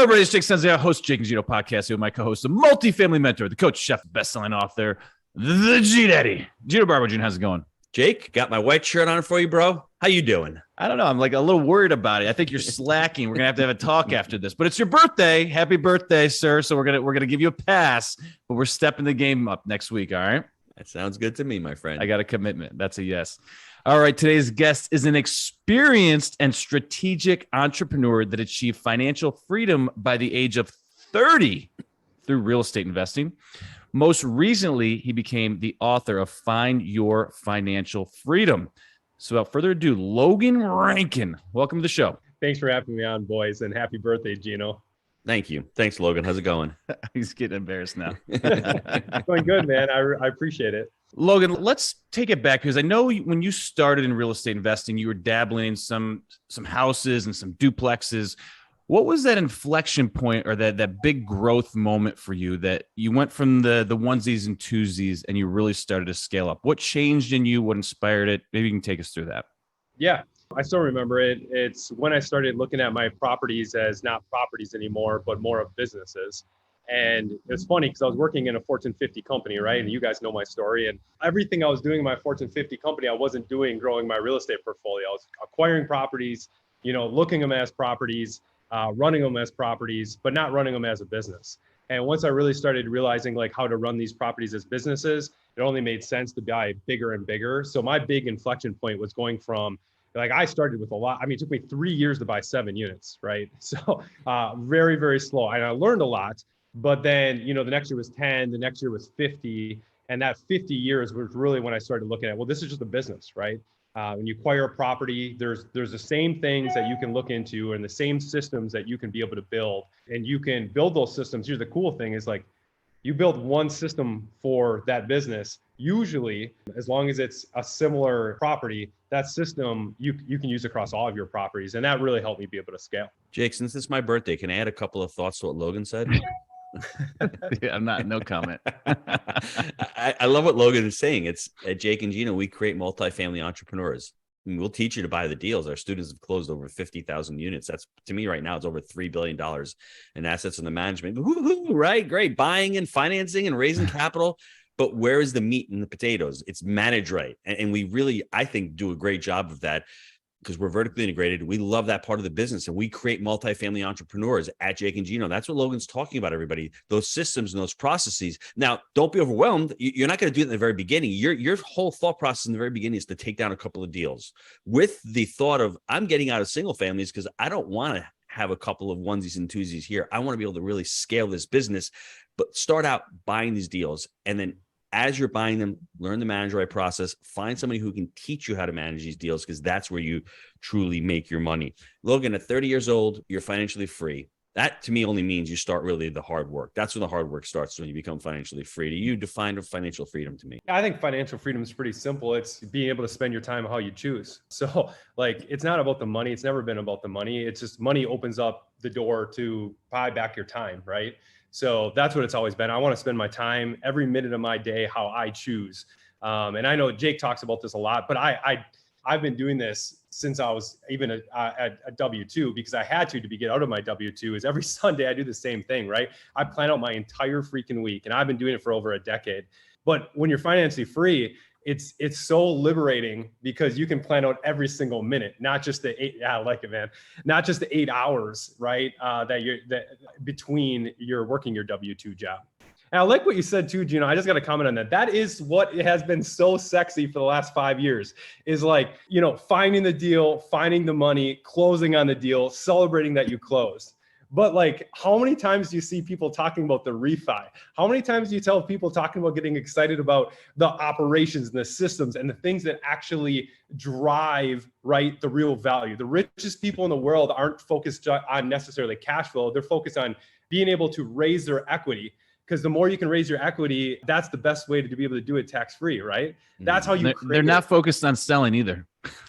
Hello, everybody. It's Jake Senzia, host Jake and Gino podcast here with my co-host, the multifamily mentor, the coach, chef, best-selling author, the G-Daddy. Gino Barber Jr., how's it going? Jake, got my white shirt on for you, bro. How you doing? I don't know. I'm like a little worried about it. I think you're slacking. We're gonna have a talk after this, but it's your birthday. Happy birthday, sir. So we're gonna give you a pass, but we're stepping the game up next week. All right. That sounds good to me, my friend. I got a commitment. That's a yes. All right. Today's guest is an experienced and strategic entrepreneur that achieved financial freedom by the age of 30 through real estate investing. Most recently, he became the author of Find Your Financial Freedom. So without further ado, Logan Rankin, welcome to the show. Thanks for having me on, boys, and happy birthday, Gino. Thank you. Thanks, Logan. How's it going? He's getting embarrassed now. Going good, man. I appreciate it. Logan, let's take it back because I know when you started in real estate investing, you were dabbling in some houses and some duplexes. What was that inflection point or that big growth moment for you that you went from the onesies and twosies and you really started to scale up? What changed in you? What inspired it? Maybe you can take us through that. Yeah, I still remember it. It's when I started looking at my properties as not properties anymore, but more of businesses. And it's funny because I was working in a Fortune 50 company, right? And you guys know my story. And everything I was doing in my Fortune 50 company, I wasn't doing growing my real estate portfolio. I was acquiring properties, looking them as properties, running them as properties, but not running them as a business. And once I really started realizing like how to run these properties as businesses, it only made sense to buy bigger and bigger. So my big inflection point was going from I started with a lot. I mean, it took me 3 years to buy 7 units, right? So very, very slow. And I learned a lot, but then, the next year was 10, the next year was 50. And that 50 years was really when I started looking at, well, this is just a business, right? When you acquire a property, there's the same things that you can look into and the same systems that you can be able to build. And you can build those systems. Here's the cool thing is you build one system for that business. Usually, as long as it's a similar property, that system you can use across all of your properties. And that really helped me be able to scale. Jake, since it's my birthday, can I add a couple of thoughts to what Logan said? Yeah, no comment. I love what Logan is saying. It's at Jake and Gino, we create multifamily entrepreneurs. I mean, we'll teach you to buy the deals. Our students have closed over 50,000 units. That's, to me right now, it's over $3 billion in assets under management. Woo-hoo, right? Great. Buying and financing and raising capital. But where is the meat and the potatoes? It's managed right. And we really, I think, do a great job of that because we're vertically integrated. We love that part of the business, and we create multifamily entrepreneurs at Jake and Gino. That's what Logan's talking about, everybody. Those systems and those processes. Now, don't be overwhelmed. You're not going to do it in the very beginning. Your whole thought process in the very beginning is to take down a couple of deals with the thought of, I'm getting out of single families because I don't want to have a couple of onesies and twosies here. I want to be able to really scale this business, but start out buying these deals. And then as you're buying them, learn the manage right process, find somebody who can teach you how to manage these deals because that's where you truly make your money. Logan, at 30 years old, you're financially free. That to me only means you start really the hard work. That's when the hard work starts, when you become financially free. Do you define financial freedom to me? I think financial freedom is pretty simple. It's being able to spend your time how you choose. So it's not about the money. It's never been about the money. It's just money opens up the door to buy back your time, right? So that's what it's always been. I want to spend my time every minute of my day how I choose. And I know Jake talks about this a lot, but I've been doing this since I was even a W-2 because I had to get out of my W-2 is every Sunday I do the same thing, right? I plan out my entire freaking week and I've been doing it for over a decade. But when you're financially free, it's so liberating because you can plan out every single minute, not just the 8. Yeah, I like it, man. Not just the 8 hours, right? That between you're working your W-2 job. And I like what you said too, Gino. I just got to comment on that. That is what it has been so sexy for the last 5 years is finding the deal, finding the money, closing on the deal, celebrating that you closed. But how many times do you see people talking about the refi? How many times do you tell people talking about getting excited about the operations and the systems and the things that actually drive, right, the real value? The richest people in the world aren't focused on necessarily cash flow. They're focused on being able to raise their equity. Because the more you can raise your equity, that's the best way to be able to do it tax-free, right? That's how you They're not focused on selling either.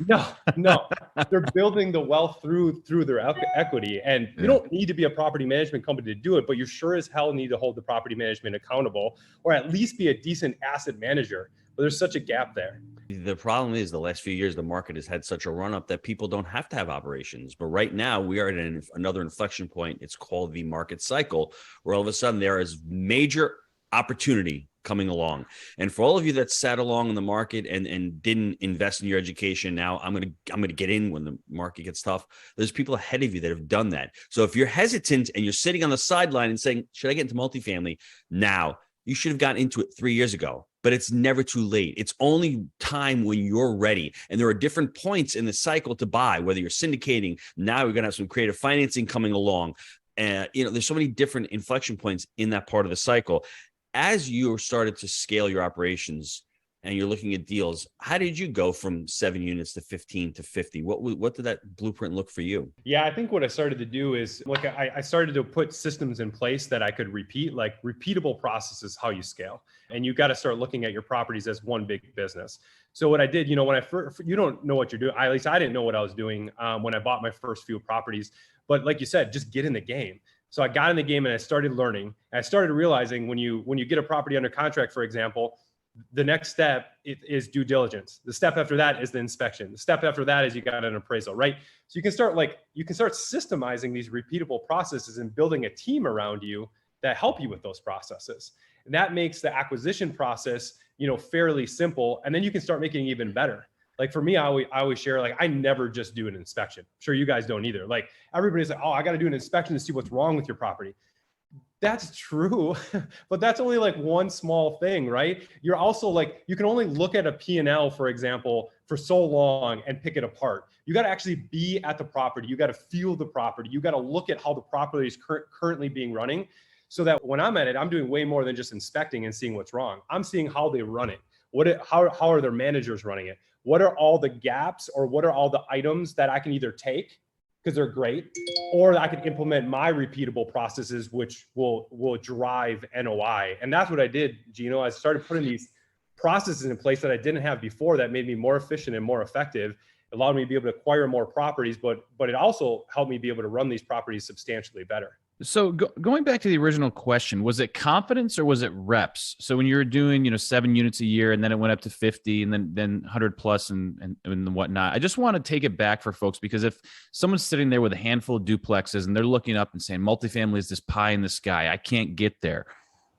No. They're building the wealth through their equity. And you don't need to be a property management company to do it, but you sure as hell need to hold the property management accountable or at least be a decent asset manager. But there's such a gap there. The problem is the last few years, the market has had such a run up that people don't have to have operations. But right now we are at another inflection point. It's called the market cycle, where all of a sudden there is major opportunity coming along. And for all of you that sat along in the market and didn't invest in your education, now I'm gonna get in when the market gets tough. There's people ahead of you that have done that. So if you're hesitant and you're sitting on the sideline and saying, should I get into multifamily now? You should have gotten into it 3 years ago, but it's never too late. It's only time when you're ready. And there are different points in the cycle to buy, whether you're syndicating. Now you're going to have some creative financing coming along. And, there's so many different inflection points in that part of the cycle. As you started to scale your operations and you're looking at deals, how did you go from 7 units to 15 to 50? What did that blueprint look for you? Yeah, I think what I started to do is I started to put systems in place that I could repeat, like repeatable processes, how you scale. And you got to start looking at your properties as one big business. So what I did, when I first, you don't know what you're doing. At least I didn't know what I was doing when I bought my first few properties. But like you said, just get in the game. So I got in the game and I started learning. And I started realizing when you get a property under contract, for example, the next step is due diligence. The step after that is the inspection. The step after that is you got an appraisal, right? So you can start systemizing these repeatable processes and building a team around you that help you with those processes. And that makes the acquisition process, fairly simple. And then you can start making it even better. Like for me, I always share, I never just do an inspection. I'm sure you guys don't either. Like everybody's like, oh, I got to do an inspection to see what's wrong with your property. That's true, but that's only one small thing, right? You're also you can only look at a P&L, for example, for so long and pick it apart. You got to actually be at the property. You got to feel the property. You got to look at how the property is currently being running, so that when I'm at it, I'm doing way more than just inspecting and seeing what's wrong. I'm seeing how they run it. How are their managers running it? What are all the gaps, or what are all the items that I can either take because they're great, or I can implement my repeatable processes, which will drive NOI. And that's what I did, Gino. I started putting these processes in place that I didn't have before that made me more efficient and more effective. It allowed me to be able to acquire more properties, but it also helped me be able to run these properties substantially better. So going back to the original question, was it confidence or was it reps? So when you were doing, 7 units a year and then it went up to 50 and then 100 plus and whatnot, I just want to take it back for folks, because if someone's sitting there with a handful of duplexes and they're looking up and saying, multifamily is this pie in the sky, I can't get there.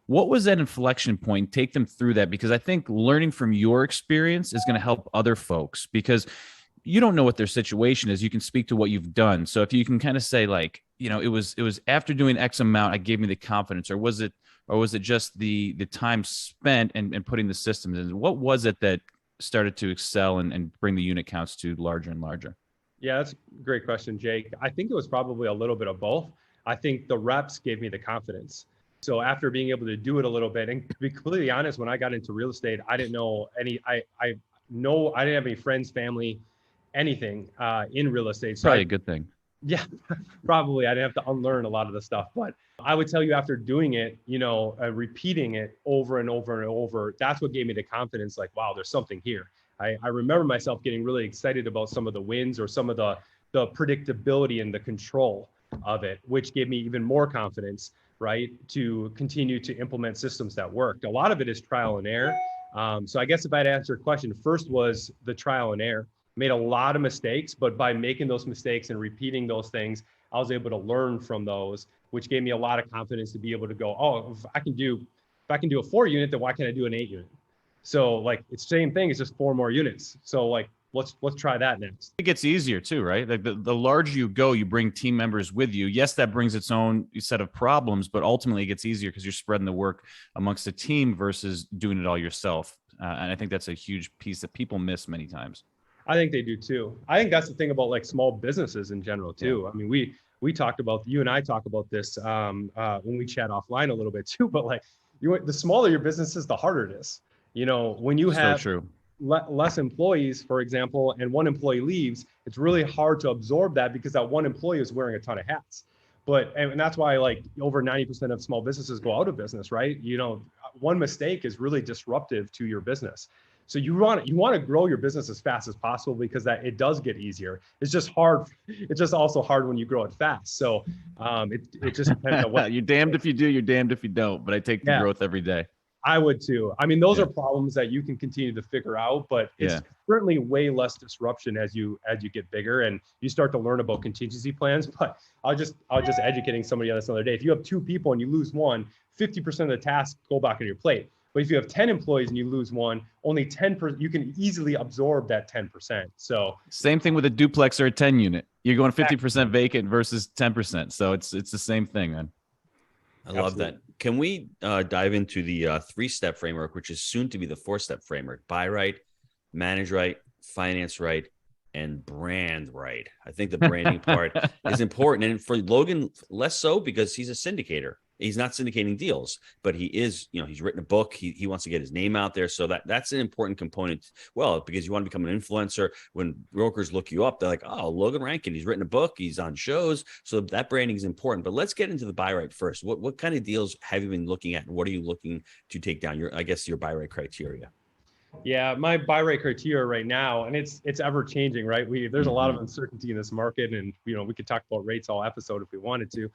What was that inflection point? Take them through that, because I think learning from your experience is going to help other folks, because you don't know what their situation is. You can speak to what you've done. So if you can kind of say it was after doing X amount, I gave me the confidence, or was it just the time spent and putting the systems in? What was it that started to excel and bring the unit counts to larger and larger? Yeah, that's a great question, Jake. I think it was probably a little bit of both. I think the reps gave me the confidence. So after being able to do it a little bit, and to be completely honest, when I got into real estate, I didn't know I didn't have any friends, family, anything in real estate. So probably a good thing. Yeah, probably. I didn't have to unlearn a lot of the stuff, but I would tell you, after doing it, repeating it over and over and over, that's what gave me the confidence. Wow, there's something here. I remember myself getting really excited about some of the wins or some of the predictability and the control of it, which gave me even more confidence, right, to continue to implement systems that worked. A lot of it is trial and error. So I guess if I had to answer your question, first was the trial and error. Made a lot of mistakes, but by making those mistakes and repeating those things, I was able to learn from those, which gave me a lot of confidence to be able to go, oh, if I can do a 4 unit, then why can't I do an 8 unit? So it's the same thing. It's just 4 more units. So let's try that next. It gets easier too, right? The larger you go, you bring team members with you. Yes, that brings its own set of problems, but ultimately it gets easier because you're spreading the work amongst a team versus doing it all yourself. And I think that's a huge piece that people miss many times. I think they do too. I think that's the thing about small businesses in general too. Yeah. I mean, we talked about, you and I talk about this when we chat offline a little bit too, but the smaller your business is, the harder it is. When you have less employees, for example, and one employee leaves, it's really hard to absorb that because that one employee is wearing a ton of hats. And that's why over 90% of small businesses go out of business, right? One mistake is really disruptive to your business. So you want to grow your business as fast as possible, because it does get easier. It's just hard. It's just also hard when you grow it fast. So it just depends on what. You're damned if you do, you're damned if you don't. But I take the growth every day. I would too. I mean, those are problems that you can continue to figure out, but it's certainly way less disruption as you get bigger and you start to learn about contingency plans. But I was just educating somebody on this the other day. If you have 2 people and you lose one, 50% of the tasks go back on your plate. But if you have 10 employees and you lose one, only 10%, you can easily absorb that 10%. So same thing with a duplex or a 10 unit. You're going 50% vacant versus 10%. So it's the same thing, man. I love that. Can we dive into the 3-step framework, which is soon to be the 4-step framework? Buy right, manage right, finance right, and brand right. I think the branding part is important. And for Logan, less so because he's a syndicator. He's not syndicating deals, but he is, he's written a book. He wants to get his name out there. So that's an important component. Well, because you want to become an influencer. When brokers look you up, they're like, oh, Logan Rankin, he's written a book. He's on shows. So that branding is important. But let's get into the buy right first. What kind of deals have you been looking at? And what are you looking to take down your buy right criteria? Yeah, my buy rate criteria right now, and it's ever changing, right? There's a lot of uncertainty in this market, and we could talk about rates all episode if we wanted to.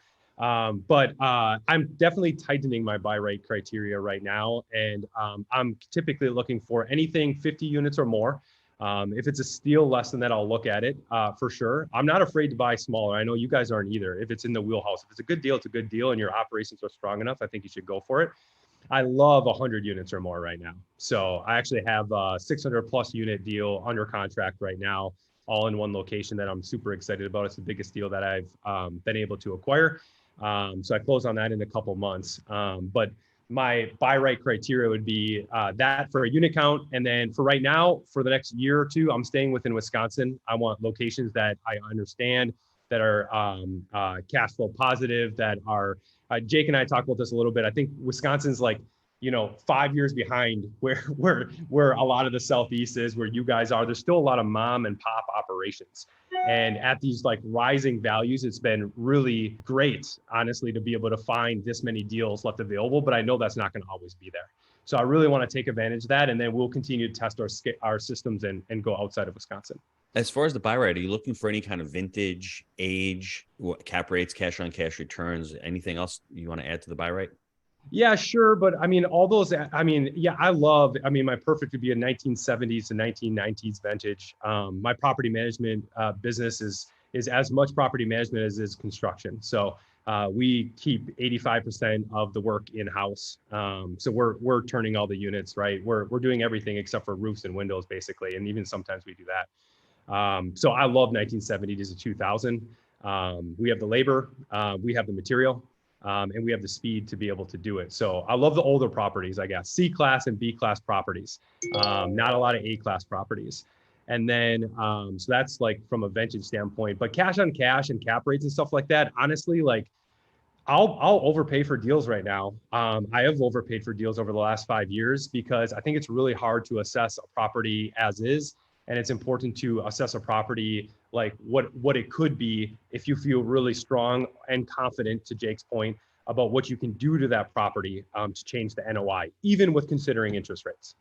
But I'm definitely tightening my buy rate criteria right now, and I'm typically looking for anything 50 units or more. If it's a steal less than that, I'll look at it for sure. I'm not afraid to buy smaller. I know you guys aren't either. If it's in the wheelhouse, if it's a good deal, it's a good deal, and your operations are strong enough, I think you should go for it. I love 100 units or more right now. So I actually have a 600 plus unit deal under contract right now, all in one location that I'm super excited about. It's the biggest deal that I've been able to acquire. So I close on that in a couple months. But my buy right criteria would be that for a unit count. And then for right now, for the next year or two, I'm staying within Wisconsin. I want locations that I understand, that are cash flow positive, that are Jake and I talked about this a little bit. I think Wisconsin's like, 5 years behind where a lot of the Southeast is, where you guys are. There's still a lot of mom and pop operations. And at these like rising values, it's been really great, honestly, to be able to find this many deals left available. But I know that's not going to always be there. So I really want to take advantage of that. And then we'll continue to test our systems and go outside of Wisconsin. As far as the buy right, are you looking for any kind of vintage, age, cap rates, cash on cash returns, anything else you want to add to the buy right? Yeah, sure. But I mean, all those, my perfect would be a 1970s to 1990s vintage. My property management business is as much property management as is construction. So we keep 85% of the work in-house. So we're turning all the units, right? We're doing everything except for roofs and windows, basically. And even sometimes we do that. So I love 1970s to 2000. We have the labor, we have the material, and we have the speed to be able to do it. So I love the older properties, I guess, C-class and B-class properties, not a lot of A-class properties. And then, so that's like from a vintage standpoint, but cash on cash and cap rates and stuff like that, honestly, like I'll overpay for deals right now. I have overpaid for deals over the last 5 years because I think it's really hard to assess a property as is. And it's important to assess a property like what it could be if you feel really strong and confident, to Jake's point, about what you can do to that property to change the NOI, even with considering interest rates.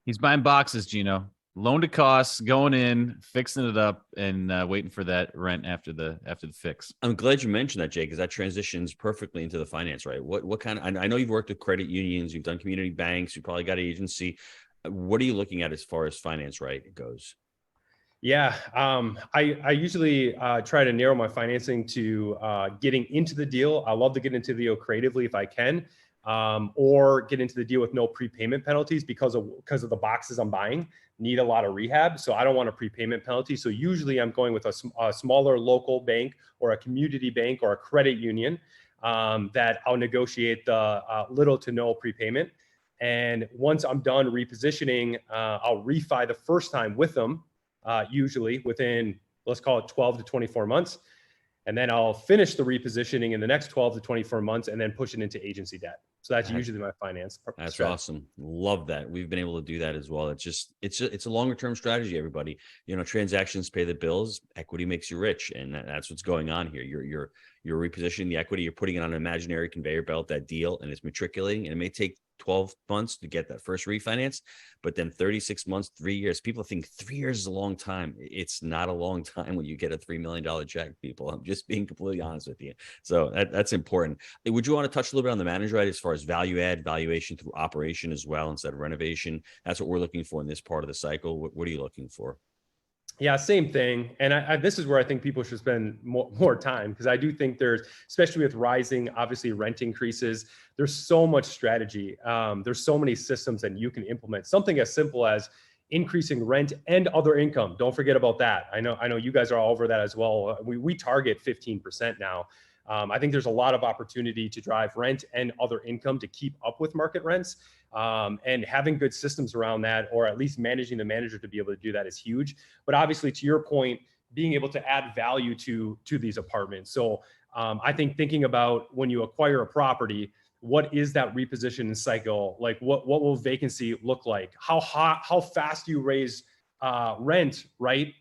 He's buying boxes, Gino. Loan to cost, going in, fixing it up, and waiting for that rent after the fix. I'm glad you mentioned that, Jake, because that transitions perfectly into the finance, right? What kind of? I know you've worked with credit unions, you've done community banks, you probably got an agency. What are you looking at as far as finance right goes? Yeah, I usually try to narrow my financing to getting into the deal. I love to get into the deal creatively if I can, or get into the deal with no prepayment penalties because of the boxes I'm buying need a lot of rehab. So I don't want a prepayment penalty. So usually I'm going with a smaller local bank or a community bank or a credit union that I'll negotiate the little to no prepayment. And once I'm done repositioning, I'll refi the first time with them, usually within, let's call it 12 to 24 months. And then I'll finish the repositioning in the next 12 to 24 months and then push it into agency debt. So that's usually my finance. That's strategy. Awesome. Love that. We've been able to do that as well. It's a longer term strategy, everybody. Transactions pay the bills, equity makes you rich. And that's what's going on here. You're repositioning the equity, you're putting it on an imaginary conveyor belt, that deal, and it's matriculating, and it may take 12 months to get that first refinance, but then 36 months, 3 years. People think 3 years is a long time. It's not a long time when you get a $3 million check, people. I'm just being completely honest with you. So that's important. Would you want to touch a little bit on the manager, right? As far as value add, valuation through operation as well, instead of renovation? That's what we're looking for in this part of the cycle. What are you looking for? Yeah, same thing. And this is where I think people should spend more time, because I do think there's, especially with rising, obviously, rent increases, there's so much strategy. There's so many systems that you can implement. Something as simple as increasing rent and other income. Don't forget about that. I know you guys are all over that as well. We target 15% now. I think there's a lot of opportunity to drive rent and other income to keep up with market rents. And having good systems around that, or at least managing the manager to be able to do that, is huge. But obviously, to your point, being able to add value to these apartments. So I think thinking about when you acquire a property, what is that repositioning cycle? Like what will vacancy look like? How fast do you raise rent, right?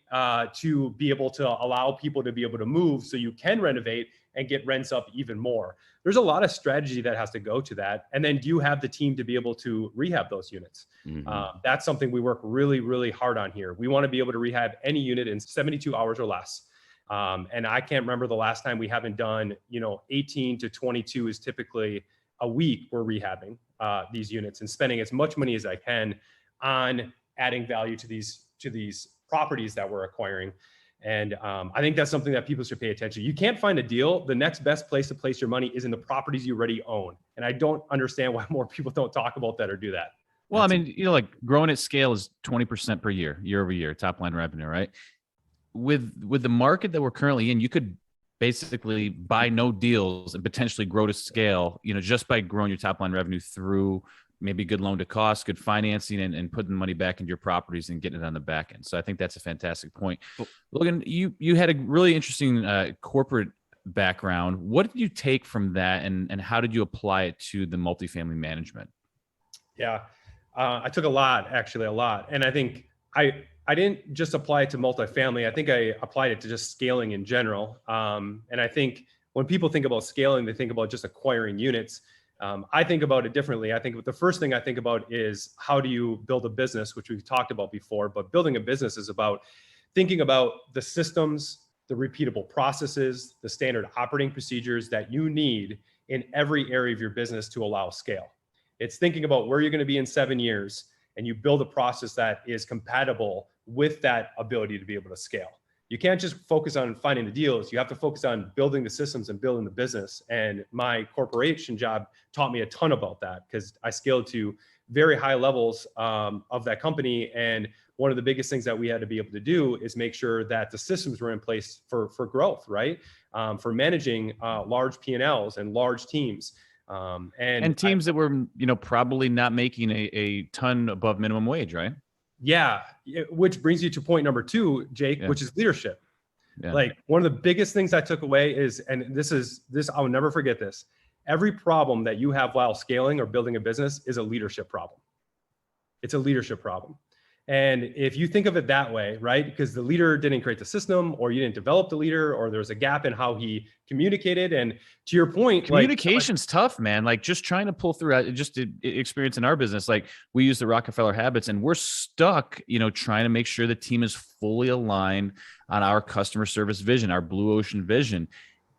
To be able to allow people to be able to move so you can renovate and get rents up even more. There's a lot of strategy that has to go to that. And then do you have the team to be able to rehab those units? Mm-hmm. That's something we work really, really hard on here. We want to be able to rehab any unit in 72 hours or less. And I can't remember the last time we haven't done, 18 to 22 is typically a week we're rehabbing these units and spending as much money as I can on adding value to these properties that we're acquiring. And I think that's something that people should pay attention to. You can't find a deal. The next best place to place your money is in the properties you already own. And I don't understand why more people don't talk about that or do that. Well, I mean, like growing at scale is 20% per year over year, top line revenue, right? With the market that we're currently in, you could basically buy no deals and potentially grow to scale, just by growing your top line revenue through maybe good loan to cost, good financing, and putting money back into your properties and getting it on the back end. So I think that's a fantastic point. Logan, you had a really interesting corporate background. What did you take from that, and how did you apply it to the multifamily management? Yeah, I took a lot. And I think I didn't just apply it to multifamily. I think I applied it to just scaling in general. And I think when people think about scaling, they think about just acquiring units. I think about it differently. I think the first thing I think about is how do you build a business, which we've talked about before, but building a business is about thinking about the systems, the repeatable processes, the standard operating procedures that you need in every area of your business to allow scale. It's thinking about where you're going to be in 7 years, and you build a process that is compatible with that ability to be able to scale. You can't just focus on finding the deals. You have to focus on building the systems and building the business. And my corporation job taught me a ton about that, because I scaled to very high levels of that company. And one of the biggest things that we had to be able to do is make sure that the systems were in place for growth, right? For managing large P&Ls and large teams. And teams that were, probably not making a ton above minimum wage, right? Yeah. Which brings you to point number 2, Jake, which is leadership. Yeah. Like one of the biggest things I took away is, and this, I'll never forget this. Every problem that you have while scaling or building a business is a leadership problem. It's a leadership problem. And if you think of it that way, right? Because the leader didn't create the system, or you didn't develop the leader, or there's a gap in how he communicated. And to your point, communication's tough, man. Like just trying to pull through, just experience in our business. Like we use the Rockefeller habits, and we're stuck, trying to make sure the team is fully aligned on our customer service vision, our blue ocean vision.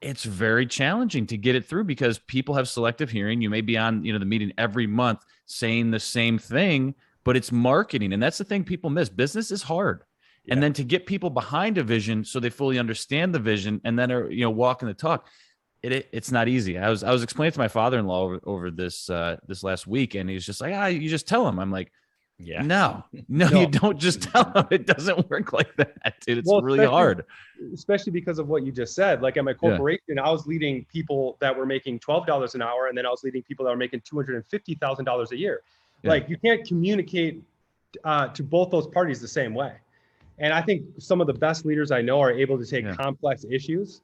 It's very challenging to get it through because people have selective hearing. You may be on, the meeting every month saying the same thing, but it's marketing. And that's the thing people miss. Business is hard. Yeah. And then to get people behind a vision so they fully understand the vision and then are, walking the talk, it's not easy. I was explaining to my father-in-law over this last week, and he's just like, you just tell him. I'm like, yeah, no, you don't just tell them. It doesn't work like that, dude. It's really hard. Especially because of what you just said. Like at my corporation, I was leading people that were making $12 an hour, and then I was leading people that were making $250,000 a year. Yeah. Like you can't communicate to both those parties the same way. And I think some of the best leaders I know are able to take complex issues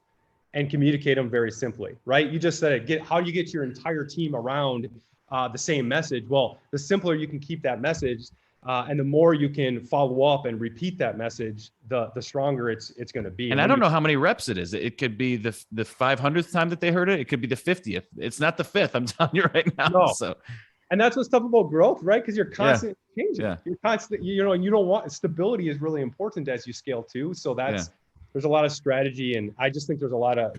and communicate them very simply, right? You just said it. How do you get your entire team around the same message? Well, the simpler you can keep that message, and the more you can follow up and repeat that message, the stronger it's going to be. And I don't know how many reps it is. It could be the 500th time that they heard it. It could be the 50th. It's not the 5th. I'm telling you right now. No. So. And that's what's tough about growth, right? Because you're Yeah. constantly changing. Yeah. You're constantly, you don't want stability is really important as you scale too. So Yeah. there's a lot of strategy, and I just think there's a lot of.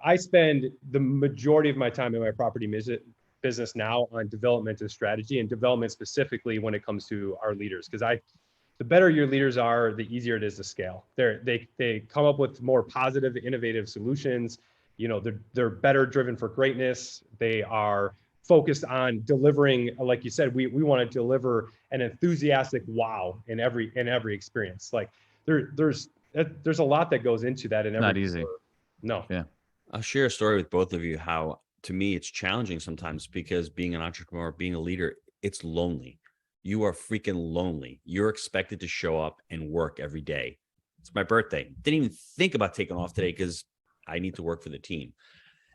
I spend the majority of my time in my property business now on development and strategy, and development specifically when it comes to our leaders, because the better your leaders are, the easier it is to scale. They come up with more positive, innovative solutions. They're better driven for greatness. They are focused on delivering, like you said, we want to deliver an enthusiastic wow in every experience. Like there's a lot that goes into that in every. Not easy. No. Yeah. I'll share a story with both of you how, to me, it's challenging sometimes because being an entrepreneur, being a leader, it's lonely. You are freaking lonely. You're expected to show up and work every day. It's my birthday. Didn't even think about taking off today because I need to work for the team.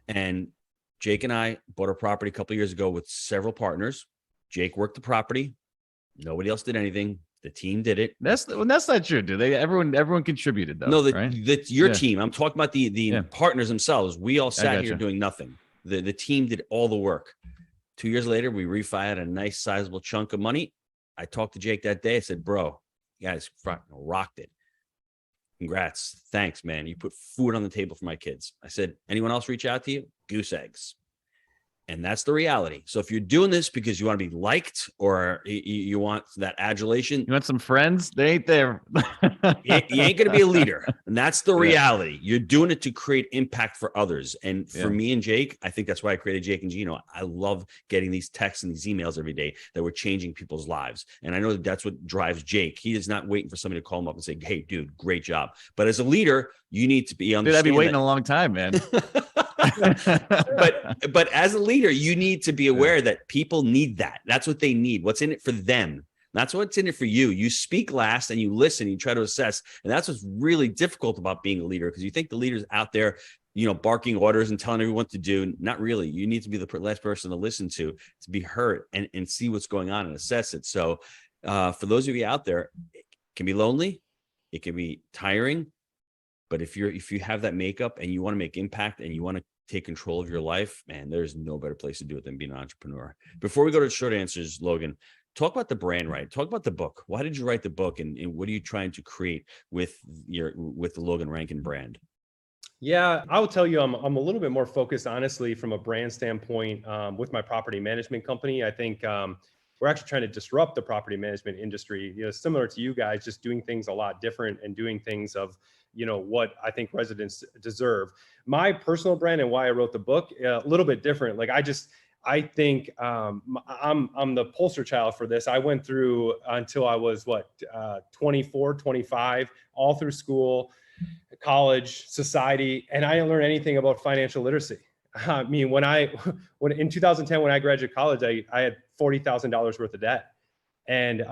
And Jake and I bought a property a couple of years ago with several partners. Jake worked the property. Nobody else did anything. The team did it. That's not true, do they? Everyone contributed though. No, right? Your team. I'm talking about the partners themselves. We all sat here doing nothing. The team did all the work. 2 years later, we refied a nice sizable chunk of money. I talked to Jake that day. I said, bro, you guys rocked it. Congrats. Thanks, man. You put food on the table for my kids. I said, anyone else reach out to you? Goose eggs. And that's the reality. So if you're doing this because you want to be liked or you want that adulation, you want some friends, they ain't there. you ain't going to be a leader. And that's the reality. You're doing it to create impact for others. And for me and Jake, I think that's why I created Jake and Gino. I love getting these texts and these emails every day that we're changing people's lives. And I know that's what drives Jake. He is not waiting for somebody to call him up and say, hey, dude, great job. But as a leader, you need to be on. Dude, I've been waiting a long time, man. but as a leader, you need to be aware that people need that. That's what they need. What's in it for them? That's what's in it for you. You speak last and you listen, you try to assess. And that's what's really difficult about being a leader, because you think the leader's out there, barking orders and telling everyone what to do. Not really. You need to be the last person to listen to be heard and see what's going on and assess it. So for those of you out there, it can be lonely. It can be tiring. But if you have that makeup and you want to make impact and you want to take control of your life, man, there's no better place to do it than being an entrepreneur. Before we go to short answers, Logan, talk about the brand, right? Talk about the book. Why did you write the book, and what are you trying to create with the Logan Rankin brand? Yeah, I will tell you, I'm a little bit more focused, honestly, from a brand standpoint, with my property management company. I think we're actually trying to disrupt the property management industry, similar to you guys, just doing things a lot different and doing things of, what I think residents deserve. My personal brand and why I wrote the book, a little bit different. Like I think I'm the poster child for this. I went through until I was 24, 25, all through school, college, society, and I didn't learn anything about financial literacy. I mean, when in 2010, when I graduated college, I had $40,000 worth of debt. And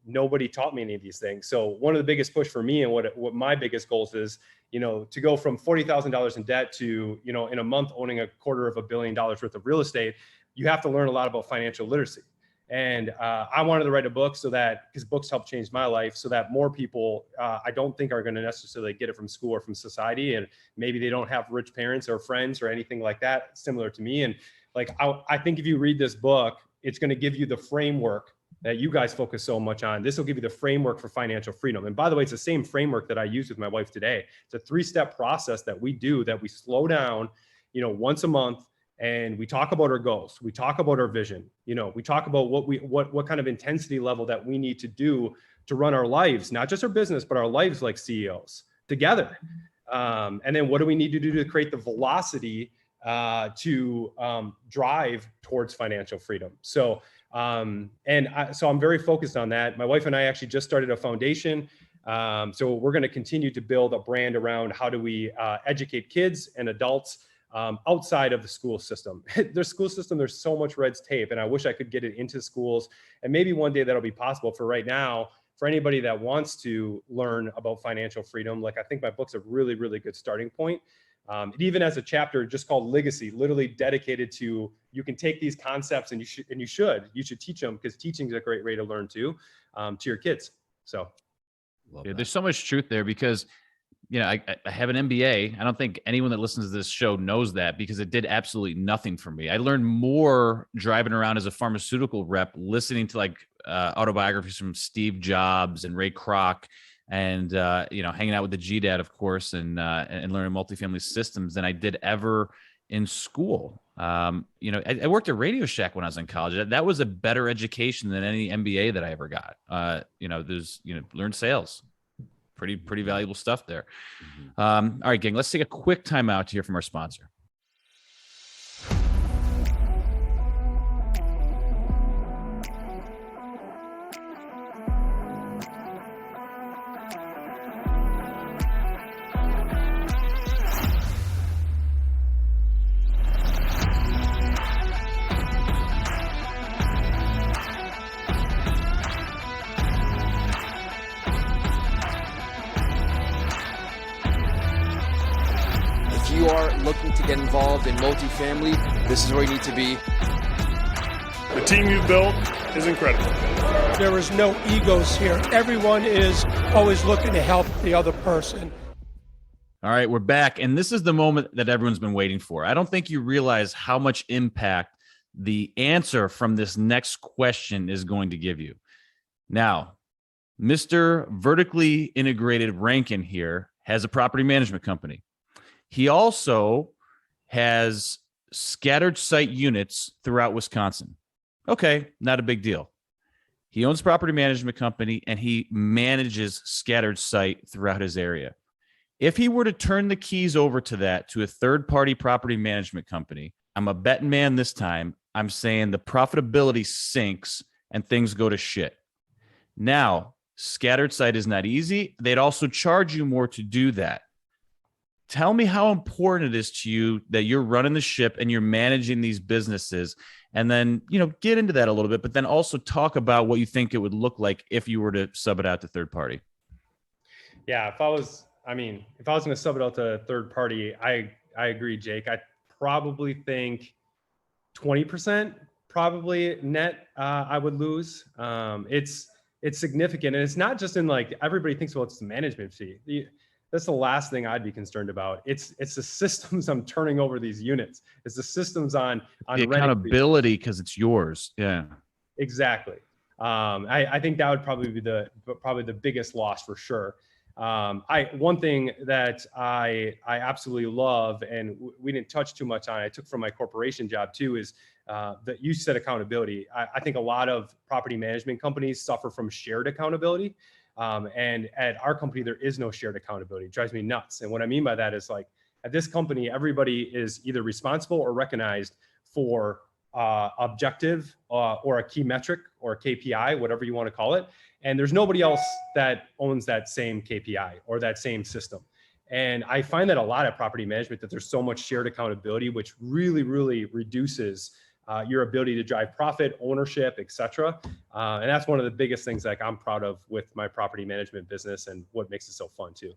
nobody taught me any of these things. So one of the biggest push for me and what my biggest goals is, to go from $40,000 in debt to, in a month owning $250 million worth of real estate, you have to learn a lot about financial literacy. And I wanted to write a book because books help change my life, so that more people, I don't think are going to necessarily get it from school or from society. And maybe they don't have rich parents or friends or anything like that, similar to me. And I think if you read this book, it's going to give you the framework that you guys focus so much on. This will give you the framework for financial freedom. And by the way, it's the same framework that I use with my wife today. It's a 3-step process that we do, that we slow down, once a month, and we talk about our goals. We talk about our vision. We talk about what kind of intensity level that we need to do to run our lives, not just our business, but our lives like CEOs together. And then what do we need to do to create the velocity to drive towards financial freedom? So I'm very focused on that. My wife and I actually just started a foundation. So we're going to continue to build a brand around how do we educate kids and adults outside of the school system. Their school system, there's so much red tape, and I wish I could get it into schools. And maybe one day that'll be possible. For right now, for anybody that wants to learn about financial freedom, I think my book's a really, really good starting point. It even has a chapter just called Legacy, literally dedicated to, you can take these concepts and you should teach them, because teaching is a great way to learn too, to your kids. So there's so much truth there, because I have an MBA. I don't think anyone that listens to this show knows that, because it did absolutely nothing for me. I learned more driving around as a pharmaceutical rep, listening to like autobiographies from Steve Jobs and Ray Kroc, and hanging out with the GDAD, of course, and learning multifamily systems than I did ever in school. I worked at Radio Shack when I was in college. That was a better education than any MBA that I ever got. Learned sales. Pretty valuable stuff there. All right, gang, let's take a quick time out to hear from our sponsor. If you are looking to get involved in multifamily, this is where you need to be. The team you've built is incredible. There is no egos here. Everyone is always looking to help the other person. All right, we're back. And this is the moment that everyone's been waiting for. I don't think you realize how much impact the answer from this next question is going to give you. Now, Mr. Vertically Integrated Rankin here has a property management company. He also has scattered site units throughout Wisconsin. Okay, not a big deal. He owns a property management company and he manages scattered site throughout his area. If he were to turn the keys over to a third-party property management company, I'm a betting man this time. I'm saying the profitability sinks and things go to shit. Now, scattered site is not easy. They'd also charge you more to do that. Tell me how important it is to you that you're running the ship and you're managing these businesses, and then, get into that a little bit, but then also talk about what you think it would look like if you were to sub it out to third party. Yeah. If I was going to sub it out to third party, I agree, Jake. I probably think 20% probably net I would lose. It's significant. And it's not just in like, everybody thinks, well, it's the management fee. That's the last thing I'd be concerned about. It's the systems I'm turning over these units. It's the systems on the accountability, because it's yours. Yeah, exactly. I think that would probably be the biggest loss for sure. One thing that I absolutely love, and we didn't touch too much on, I took from my corporation job too, is that you said accountability. I think a lot of property management companies suffer from shared accountability. And at our company, there is no shared accountability. It drives me nuts. And what I mean by that is, like, at this company, everybody is either responsible or recognized for objective or a key metric or a KPI, whatever you want to call it. And there's nobody else that owns that same KPI or that same system. And I find that a lot of property management, that there's so much shared accountability, which really, really reduces your ability to drive profit, ownership, et cetera. And that's one of the biggest things like I'm proud of with my property management business and what makes it so fun too.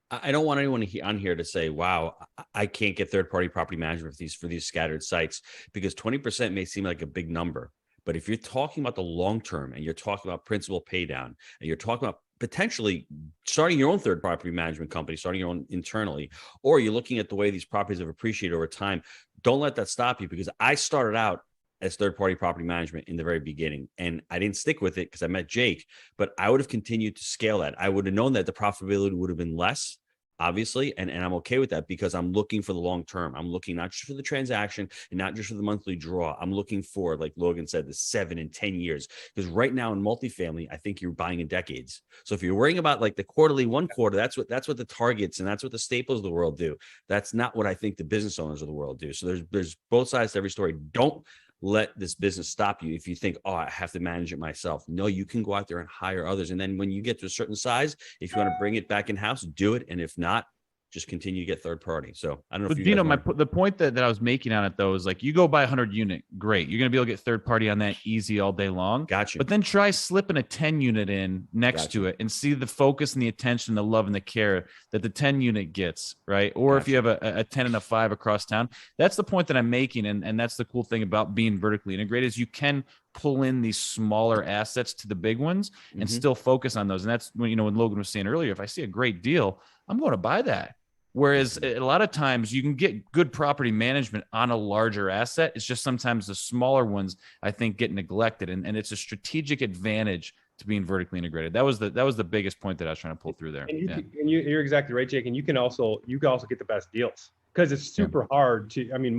I don't want anyone on here to say, wow, I can't get third-party property management for these scattered sites, because 20% may seem like a big number. But if you're talking about the long term and you're talking about principal pay down and you're talking about potentially starting your own third property management company, starting your own internally, or you're looking at the way these properties have appreciated over time, don't let that stop you, because I started out as third-party property management in the very beginning, and I didn't stick with it because I met Jake, but I would have continued to scale that. I would have known that the profitability would have been less, obviously, and I'm okay with that, because I'm looking for the long term. I'm looking not just for the transaction and not just for the monthly draw. I'm looking for, like Logan said, the 7 and 10 years, because right now in multifamily, I think you're buying in decades. So if you're worrying about like the quarterly, one quarter, that's what the targets and that's what the staples of the world do. That's not what I think the business owners of the world do. So there's both sides to every story. Don't let this business stop you if you think, oh, I have to manage it myself. No, you can go out there and hire others. And then when you get to a certain size, if you want to bring it back in-house, do it. And if not, just continue to get third party. So I don't know if you Gino, the point that I was making on it though is, like, you go buy 100 unit, great. You're going to be able to get third party on that easy all day long. Gotcha. But then try slipping a 10 unit in next to it and see the focus and the attention, the love and the care that the 10 unit gets, right? Or if you have a 10 and a 5 across town, that's the point that I'm making. And that's the cool thing about being vertically integrated, is you can pull in these smaller assets to the big ones and still focus on those. And that's when, when Logan was saying earlier, if I see a great deal, I'm going to buy that. Whereas a lot of times you can get good property management on a larger asset. It's just sometimes the smaller ones, I think, get neglected. And it's a strategic advantage to being vertically integrated. That was the biggest point that I was trying to pull through there. And you're exactly right, Jake. And you can also get the best deals because it's super hard to, I mean,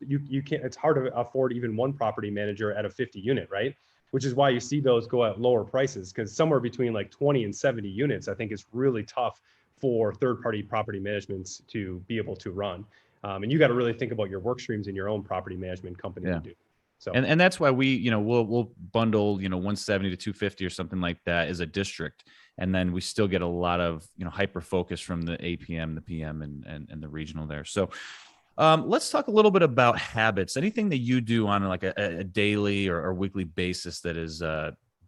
you can't, it's hard to afford even one property manager at a 50 unit, right? Which is why you see those go at lower prices, because somewhere between like 20 and 70 units, I think is really tough for third-party property managements to be able to run. And you got to really think about your work streams in your own property management company to do. So, and that's why we, we'll bundle, 170 to 250 or something like that as a district. And then we still get a lot of, hyper focus from the APM, the PM and the regional there. So let's talk a little bit about habits. Anything that you do on like a daily or weekly basis that has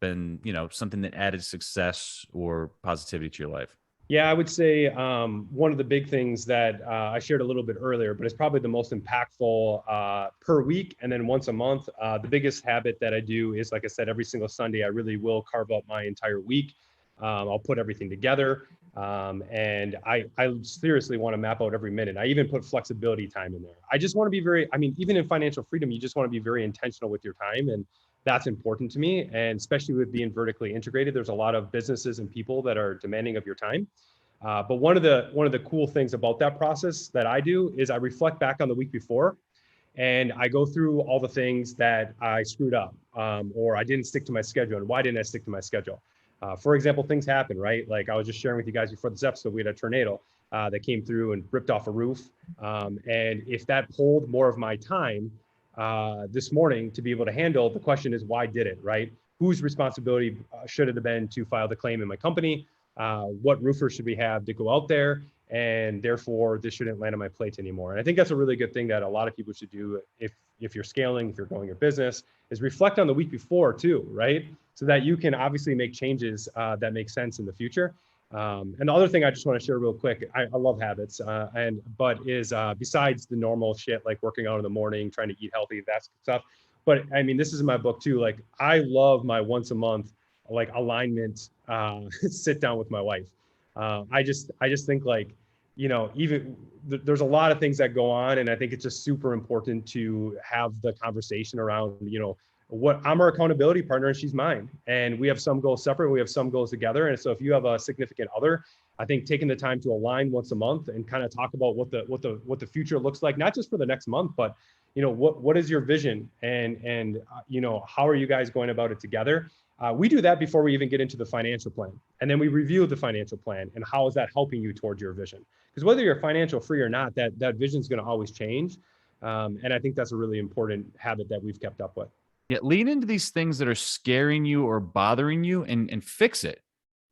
been, something that added success or positivity to your life? Yeah, I would say one of the big things that I shared a little bit earlier, but it's probably the most impactful per week and then once a month. The biggest habit that I do is, like I said, every single Sunday, I really will carve up my entire week. I'll put everything together. And I seriously want to map out every minute. I even put flexibility time in there. I just want to be even in financial freedom, you just want to be very intentional with your time. And that's important to me. And especially with being vertically integrated, there's a lot of businesses and people that are demanding of your time. But one of the cool things about that process that I do is I reflect back on the week before and I go through all the things that I screwed up or I didn't stick to my schedule. And why didn't I stick to my schedule? For example, things happen, right? Like I was just sharing with you guys before this episode, we had a tornado that came through and ripped off a roof. And if that pulled more of my time this morning to be able to handle, the question is, why did it, right? Whose responsibility should it have been to file the claim in my company? What roofer should we have to go out there? And therefore, this shouldn't land on my plate anymore. And I think that's a really good thing that a lot of people should do if you're scaling, if you're growing your business, is reflect on the week before too, right? So that you can obviously make changes that make sense in the future. And the other thing I just want to share real quick, I love habits, besides the normal shit like working out in the morning, trying to eat healthy, that stuff. But I mean, this is in my book too. Like I love my once a month like alignment sit down with my wife. I just think like, even there's a lot of things that go on, and I think it's just super important to have the conversation around, what I'm her accountability partner and she's mine, and we have some goals separate, we have some goals together. And so if you have a significant other, I think taking the time to align once a month and kind of talk about what the future looks like, not just for the next month, but what is your vision and how are you guys going about it together? We do that before we even get into the financial plan, and then we review the financial plan and how is that helping you towards your vision? Because whether you're financial free or not, that vision is going to always change, and I think that's a really important habit that we've kept up with. Yeah, lean into these things that are scaring you or bothering you and fix it.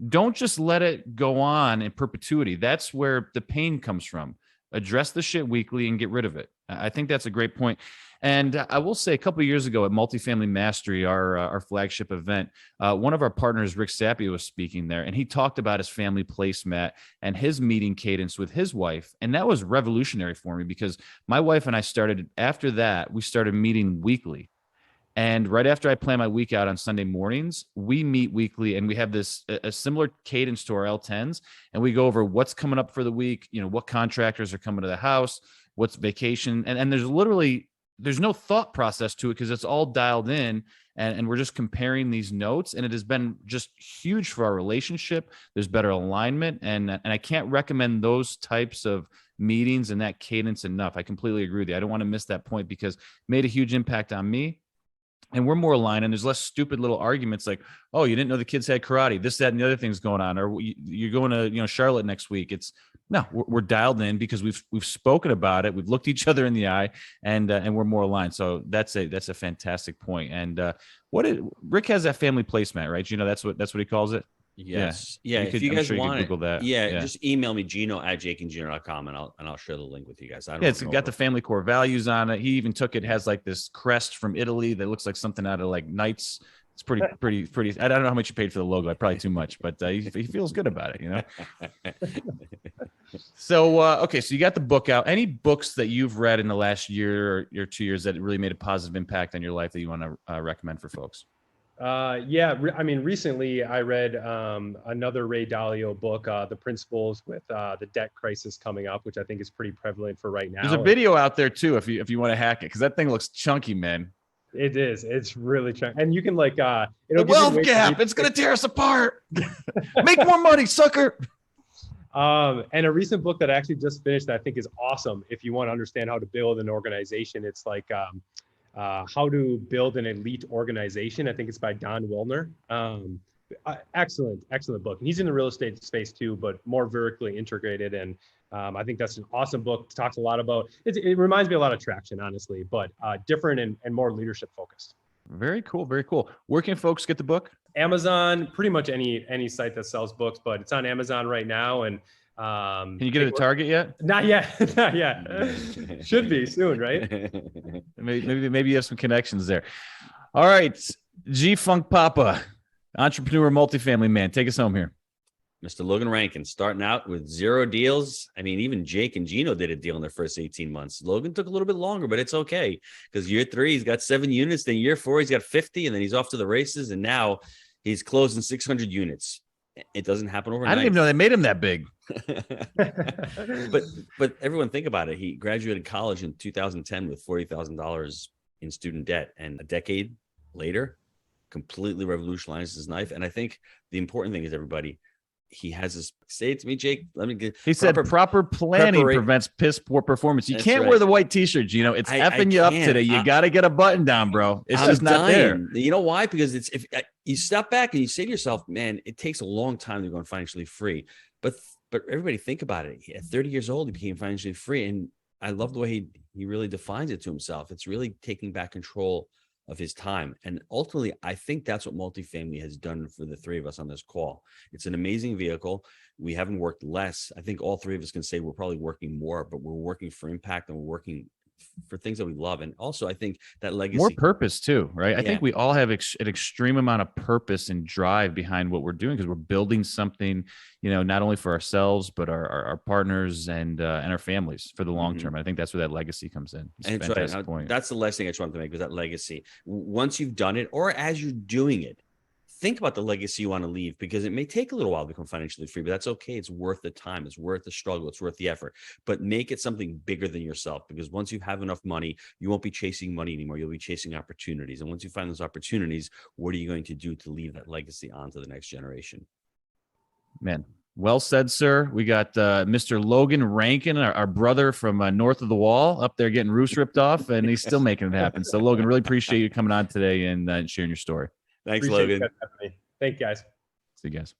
Don't just let it go on in perpetuity. That's where the pain comes from. Address the shit weekly and get rid of it. I think that's a great point. And I will say a couple of years ago at Multifamily Mastery, our flagship event, one of our partners, Rick Sappi, was speaking there, and he talked about his family placemat and his meeting cadence with his wife. And that was revolutionary for me because my wife and I after that, we started meeting weekly. And right after I plan my week out on Sunday mornings, we meet weekly and we have a similar cadence to our L10s. And we go over what's coming up for the week, what contractors are coming to the house, what's vacation. And there's no thought process to it because it's all dialed in and we're just comparing these notes. And it has been just huge for our relationship. There's better alignment. And I can't recommend those types of meetings and that cadence enough. I completely agree with you. I don't want to miss that point because it made a huge impact on me. And we're more aligned, and there's less stupid little arguments like, oh, you didn't know the kids had karate, this, that, and the other thing's going on, or you're going to, Charlotte next week. We're dialed in because we've spoken about it, we've looked each other in the eye, and we're more aligned. So that's a fantastic point. And Rick has that family placemat, right? That's what he calls it. Yes. Yeah. If you guys want Google that. Yeah. Just email me, Gino@jakeandgino.com, and I'll share the link with you guys. It's got the family core values on it. He even has like this crest from Italy that looks like something out of like Knights. It's pretty. I don't know how much you paid for the logo. Probably too much, but he feels good about it, So, okay. So you got the book out. Any books that you've read in the last year or 2 years that really made a positive impact on your life that you want to recommend for folks? I mean, recently I read another Ray Dalio book, The Principles, with the debt crisis coming up, which I think is pretty prevalent for right now. There's a video out there too if you want to hack it, because that thing looks chunky, man. It is. It's really chunky. And you can like The it'll give you wealth ways to gap. read- It's gonna tear us apart. Make more money, sucker. And a recent book that I actually just finished that I think is awesome if you want to understand how to build an organization. It's like How to Build an Elite Organization. I think it's by Don Wilner. Excellent book. And he's in the real estate space too, but more vertically integrated. And I think that's an awesome book. It talks a lot about, it reminds me a lot of Traction, honestly, but different and more leadership focused. Very cool. Very cool. Where can folks get the book? Amazon, pretty much any site that sells books, but it's on Amazon right now. And can you get it at Target yet? Not yet. Not yet. Should be soon, right? Maybe you have some connections there. All right. G Funk Papa, entrepreneur, multifamily man. Take us home here. Mr. Logan Rankin, starting out with 0 deals. I mean, even Jake and Gino did a deal in their first 18 months. Logan took a little bit longer, but it's okay, because year 3, he's got 7 units. Then year 4, he's got 50, and then he's off to the races. And now he's closing 600 units. It doesn't happen overnight. I didn't even know they made him that big. but everyone think about it. He graduated college in 2010 with $40,000 in student debt, and a decade later, completely revolutionized his life. And I think the important thing is, everybody, he has his, say it to me, Jake. Let me get. He said proper planning prevents piss poor performance. You can't wear the white t-shirt, Gino. It's effing you up today. You got to get a button down, bro. It's just not there. You know why? Because it's, if you step back and you say to yourself, man, it takes a long time to go financially free. But everybody think about it. At 30 years old, he became financially free. And I love the way he really defines it to himself. It's really taking back control of his time. And ultimately, I think that's what multifamily has done for the 3 of us on this call. It's an amazing vehicle. We haven't worked less. I think all 3 of us can say we're probably working more, but we're working for impact, and we're working for things that we love. And also, I think that legacy, more purpose too, right? I think we all have an extreme amount of purpose and drive behind what we're doing, because we're building something, not only for ourselves, but our partners and our families for the long term. I think that's where that legacy comes in. It's a fantastic point. That's the last thing I just wanted to make, was that legacy. Once you've done it, or as you're doing it, think about the legacy you want to leave, because it may take a little while to become financially free, but that's okay. It's worth the time. It's worth the struggle. It's worth the effort, but make it something bigger than yourself, because once you have enough money, you won't be chasing money anymore. You'll be chasing opportunities. And once you find those opportunities, what are you going to do to leave that legacy on to the next generation? Man, well said, sir. We got Mr. Logan Rankin, our brother from north of the wall, up there getting roofs ripped off, and he's still making it happen. So Logan, really appreciate you coming on today and sharing your story. Thanks, Logan. Thank you, guys. See you guys.